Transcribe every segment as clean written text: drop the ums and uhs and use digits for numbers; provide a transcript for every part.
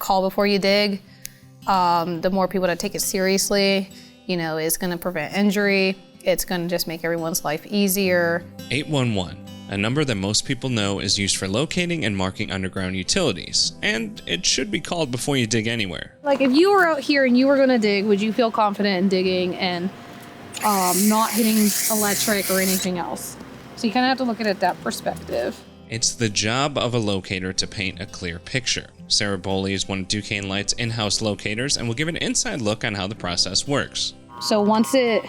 call before you dig, the more people that take it seriously, you know, is gonna prevent injury. It's gonna just make everyone's life easier. 811, a number that most people know is used for locating and marking underground utilities, and it should be called before you dig anywhere. Like if you were out here and you were gonna dig, would you feel confident in digging and not hitting electric or anything else? So you kind of have to look at it that perspective. It's the job of a locator to paint a clear picture. Sarah Boley is one of Duquesne Light's in-house locators and will give an inside look on how the process works. So once it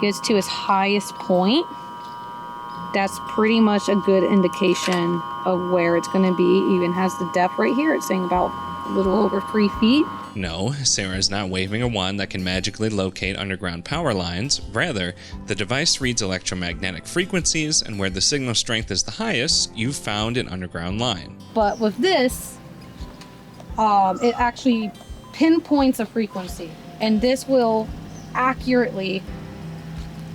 gets to its highest point, that's pretty much a good indication of where it's going to be. It even has the depth right here. It's saying about a little over 3 feet. No, Sarah is not waving a wand that can magically locate underground power lines. Rather, the device reads electromagnetic frequencies, and where the signal strength is the highest, you've found an underground line. But with this, it actually pinpoints a frequency, and this will accurately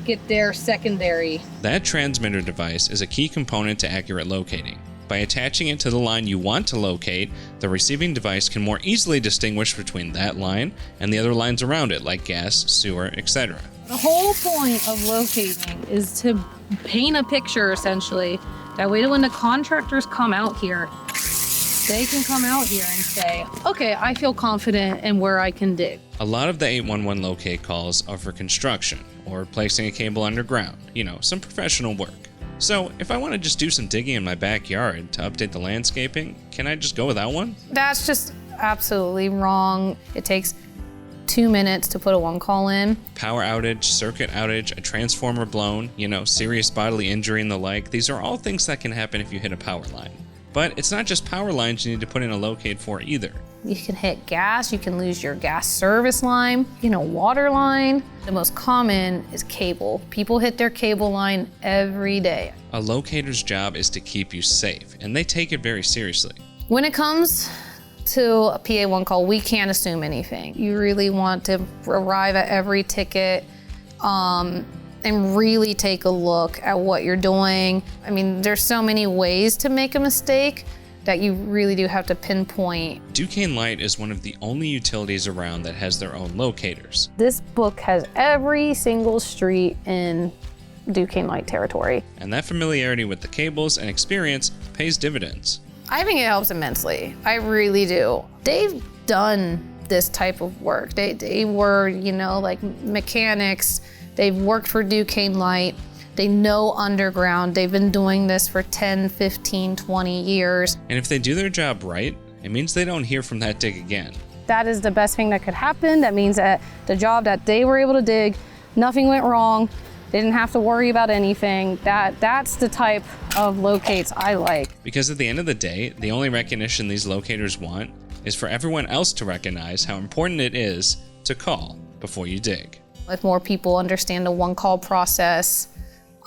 get their secondary. That transmitter device is a key component to accurate locating. By attaching it to the line you want to locate, the receiving device can more easily distinguish between that line and the other lines around it, like gas, sewer, etc. The whole point of locating is to paint a picture, essentially. That way, when the contractors come out here, they can come out here and say, okay, I feel confident in where I can dig. A lot of the 811 locate calls are for construction or placing a cable underground, you know, some professional work. So if I want to just do some digging in my backyard to update the landscaping, can I just go without one? That's just absolutely wrong. It takes 2 minutes to put a one call in. Power outage, circuit outage, a transformer blown, you know, serious bodily injury and the like, these are all things that can happen if you hit a power line. But it's not just power lines you need to put in a locate for either. You can hit gas, you can lose your gas service line, you know, water line. The most common is cable. People hit their cable line every day. A locator's job is to keep you safe, and they take it very seriously. When it comes to a PA one call, we can't assume anything. You really want to arrive at every ticket and really take a look at what you're doing. I mean, there's so many ways to make a mistake that you really do have to pinpoint. Duquesne Light is one of the only utilities around that has their own locators. This book has every single street in Duquesne Light territory. And that familiarity with the cables and experience pays dividends. I think it helps immensely. I really do. They've done this type of work. They were, you know, like mechanics. They've worked for Duquesne Light. They know underground. They've been doing this for 10, 15, 20 years. And if they do their job right, it means they don't hear from that dig again. That is the best thing that could happen. That means that the job that they were able to dig, nothing went wrong. They didn't have to worry about anything. That's the type of locates I like. Because at the end of the day, the only recognition these locators want is for everyone else to recognize how important it is to call before you dig. If more people understand the one call process,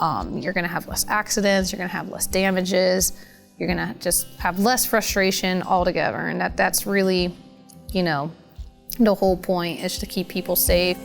you're gonna have less accidents, you're gonna have less damages, you're gonna just have less frustration altogether. And that's really, you know, the whole point is to keep people safe.